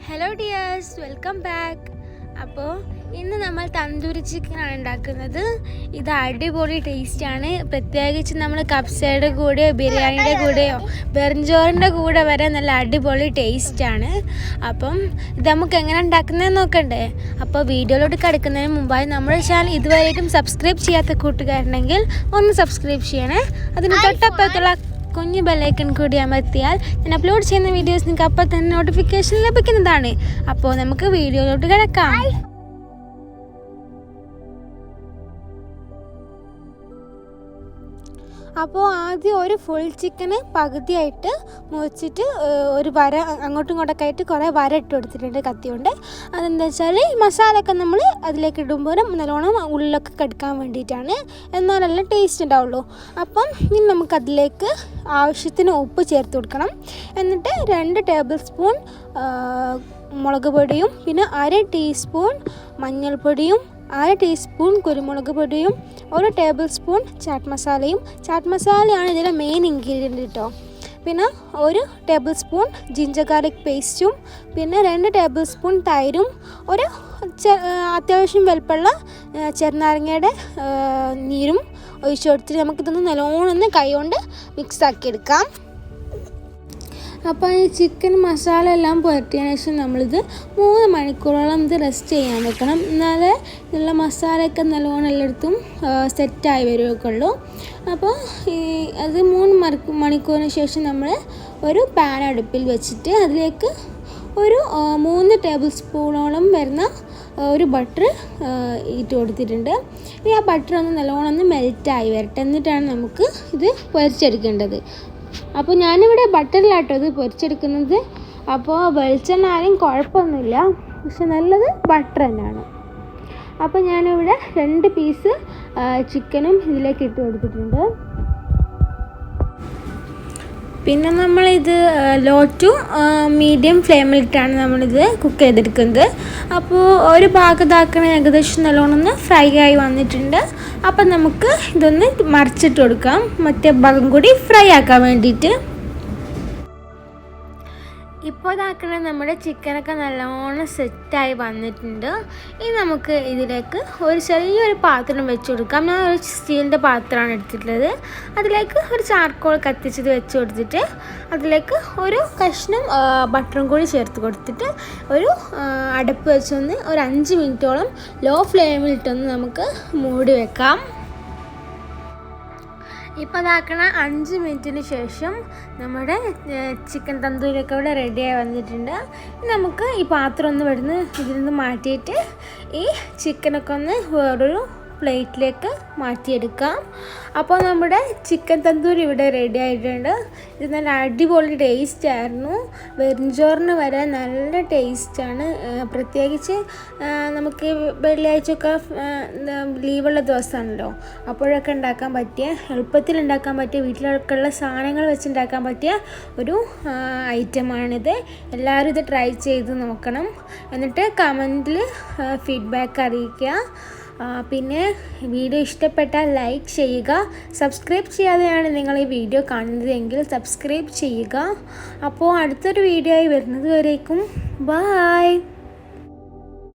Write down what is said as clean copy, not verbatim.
Hello dears, welcome back. അപ്പോൾ ഇന്ന് നമ്മൾ തന്തൂരി ചിക്കനാണ് ഉണ്ടാക്കുന്നത്. ഇത് അടിപൊളി ടേസ്റ്റാണ്. പ്രത്യേകിച്ച് നമ്മൾ കപ്സയുടെ കൂടെയോ ബിരിയാണിയുടെ കൂടെയോ വെറുംചോറിൻ്റെ കൂടെ വരെ നല്ല അടിപൊളി ടേസ്റ്റാണ്. അപ്പം ഇത് നമുക്ക് എങ്ങനെ ഉണ്ടാക്കുന്നതെന്ന് നോക്കണ്ടേ? അപ്പോൾ വീഡിയോയിലോട്ട് കിടക്കുന്നതിന് മുമ്പായി നമ്മുടെ ചാനൽ ഇതുവരെയായിട്ടും സബ്സ്ക്രൈബ് ചെയ്യാത്ത കൂട്ടുകാരുണ്ടെങ്കിൽ ഒന്ന് സബ്സ്ക്രൈബ് ചെയ്യണേ. അതിന് തൊട്ടപ്പുറത്തുള്ള കുഞ്ഞു ബെല്ലൈക്കൺ കൂടി അമർത്തിയാൽ ഞാൻ അപ്ലോഡ് ചെയ്യുന്ന വീഡിയോസ് നിങ്ങൾക്ക് അപ്പോൾ തന്നെ നോട്ടിഫിക്കേഷൻ ലഭിക്കുന്നതാണ്. അപ്പോൾ നമുക്ക് വീഡിയോയിലോട്ട് കിടക്കാം. അപ്പോൾ ആദ്യം ഒരു ഫുൾ ചിക്കന് പകുതിയായിട്ട് മുറിച്ചിട്ട് ഒരു വര അങ്ങോട്ടും ഇങ്ങോട്ടൊക്കെ ആയിട്ട് കുറേ വര ഇട്ട് കൊടുത്തിട്ടുണ്ട് കത്തി കൊണ്ട്. അതെന്താ വെച്ചാൽ മസാലയൊക്കെ നമ്മൾ അതിലേക്ക് ഇടുമ്പോൾ നല്ലോണം ഉള്ളിലൊക്കെ കടിക്കാൻ വേണ്ടിയിട്ടാണ്, എന്നാലല്ല ടേസ്റ്റ് ഉണ്ടാവുള്ളൂ. അപ്പം ഇനി നമുക്കതിലേക്ക് ആവശ്യത്തിന് ഉപ്പ് ചേർത്ത് കൊടുക്കണം. എന്നിട്ട് 2 ടേബിൾ സ്പൂൺ മുളക് പൊടിയും പിന്നെ 1/2 ടീസ്പൂൺ മഞ്ഞൾപ്പൊടിയും 1/2 ടീസ്പൂൺ കുരുമുളക് പൊടിയും 1 ടേബിൾ സ്പൂൺ ചാറ്റ് മസാലയാണ് ഇതിലെ മെയിൻ ഇൻഗ്രീഡിയൻറ്റ് കേട്ടോ. പിന്നെ 1 ടേബിൾ സ്പൂൺ ജിഞ്ചർ ഗാർലിക് പേസ്റ്റും പിന്നെ 2 ടേബിൾ സ്പൂൺ തൈരും ഒരു അത്യാവശ്യം വലുപ്പമുള്ള ചെറുനാരങ്ങയുടെ നീരും ഒഴിച്ചു കൊടുത്തിട്ട് നമുക്കിതൊന്ന് നല്ലോണം കൈ കൊണ്ട് മിക്സാക്കി എടുക്കാം. അപ്പോൾ ഈ ചിക്കൻ മസാല എല്ലാം പുരട്ടിയതിന് ശേഷം നമ്മളിത് 3 മണിക്കൂറോളം ഇത് റെസ്റ്റ് ചെയ്യാൻ വെക്കണം. എന്നാലേ ഇതിലുള്ള മസാലയൊക്കെ നല്ലോണം എല്ലായിടത്തും സെറ്റായി വരുമൊക്കെ ഉള്ളൂ. അപ്പോൾ അത് 3 മണിക്കൂറിന് ശേഷം നമ്മൾ ഒരു പാൻ അടുപ്പിൽ വെച്ചിട്ട് അതിലേക്ക് ഒരു 3 ടേബിൾ സ്പൂണോളം വരുന്ന ഒരു ബട്ടർ ഇട്ട് കൊടുത്തിട്ടുണ്ട്. ഇനി ആ ബട്ടർ ഒന്ന് നല്ലോണം മെൽറ്റായി വരട്ടെ, എന്നിട്ടാണ് നമുക്ക് ഇത് പൊരിച്ചെടുക്കേണ്ടത്. അപ്പോൾ ഞാനിവിടെ ബട്ടറിലാട്ടോ ഇത് പൊരിച്ചെടുക്കുന്നത്. അപ്പോൾ വെളിച്ചെണ്ണ ആരും കുഴപ്പമൊന്നുമില്ല, പക്ഷെ നല്ലത് ബട്ടർ തന്നെയാണ്. അപ്പോൾ ഞാനിവിടെ 2 പീസ് ചിക്കനും ഇതിലേക്ക് ഇട്ട് കൊടുത്തിട്ടുണ്ട്. പിന്നെ നമ്മളിത് ലോ ടു മീഡിയം ഫ്ലെയിമിലിട്ടാണ് നമ്മളിത് കുക്ക് ചെയ്തെടുക്കുന്നത്. അപ്പോൾ ഒരു ഭാഗത്താക്കണ ഏകദേശം നല്ലോണം ഫ്രൈ ആയി വന്നിട്ടുണ്ട്. അപ്പം നമുക്ക് ഇതൊന്ന് മറിച്ചിട്ട് കൊടുക്കാം, മറ്റേ ഭാഗം കൂടി ഫ്രൈ ആക്കാൻ വേണ്ടിയിട്ട്. ഇപ്പോൾ ഇതാക്കണ നമ്മുടെ ചിക്കനൊക്കെ നല്ലോണം സെറ്റായി വന്നിട്ടുണ്ട്. ഇനി നമുക്ക് ഇതിലേക്ക് ഒരു ചെറിയൊരു പാത്രം വെച്ച് കൊടുക്കാം. ഞാൻ ഒരു സ്റ്റീലിൻ്റെ പാത്രമാണ് എടുത്തിട്ടുള്ളത്. അതിലേക്ക് ഒരു ചാർക്കോൾ കത്തിച്ചത് വെച്ച് കൊടുത്തിട്ട് അതിലേക്ക് ഒരു കഷ്ണം ബട്ടറും കൂടി ചേർത്ത് കൊടുത്തിട്ട് ഒരു അടപ്പ് വെച്ചൊന്ന് ഒരു 5 മിനിറ്റോളം ലോ ഫ്ലെയിമിലിട്ടൊന്ന് നമുക്ക് മൂടി വെക്കാം. ഇപ്പോൾ അതാക്കണ 5 മിനിറ്റിന് ശേഷം നമ്മുടെ ചിക്കൻ തന്തൂരിയൊക്കെ ഇവിടെ റെഡിയായി വന്നിട്ടുണ്ട്. നമുക്ക് ഈ പാത്രം ഒന്ന് ഇതിൽ നിന്ന് മാറ്റിയിട്ട് ഈ ചിക്കനൊക്കെ ഒന്ന് വേറൊരു പ്ലേറ്റിലേക്ക് മാറ്റിയെടുക്കാം. അപ്പോൾ നമ്മുടെ ചിക്കൻ തന്തൂരി ഇവിടെ റെഡി ആയിട്ടുണ്ട്. ഇത് നല്ല അടിപൊളി ടേസ്റ്റ് ആയിരുന്നു. വെറുംചോറിന് വരെ നല്ല ടേസ്റ്റാണ്. പ്രത്യേകിച്ച് നമുക്ക് വെള്ളിയാഴ്ചയൊക്കെ ലീവുള്ള ദിവസമാണല്ലോ, അപ്പോഴൊക്കെ ഉണ്ടാക്കാൻ പറ്റിയ, എളുപ്പത്തിൽ ഉണ്ടാക്കാൻ പറ്റിയ, വീട്ടിലൊക്കെ ഉള്ള സാധനങ്ങൾ വെച്ച് ഉണ്ടാക്കാൻ പറ്റിയ ഒരു ഐറ്റമാണിത്. എല്ലാവരും ഇത് ട്രൈ ചെയ്ത് നോക്കണം. എന്നിട്ട് കമൻറ്റിൽ ഫീഡ്ബാക്ക് അറിയിക്കുക. പിന്നെ വീഡിയോ ഇഷ്ടപ്പെട്ടാൽ ലൈക്ക് ചെയ്യുക. സബ്സ്ക്രൈബ് ചെയ്യാതെയാണ് നിങ്ങൾ ഈ വീഡിയോ കാണുന്നതെങ്കിൽ സബ്സ്ക്രൈബ് ചെയ്യുക. അപ്പോൾ അടുത്തൊരു വീഡിയോ ആയി വരുന്നത് വരേക്കും ബൈ.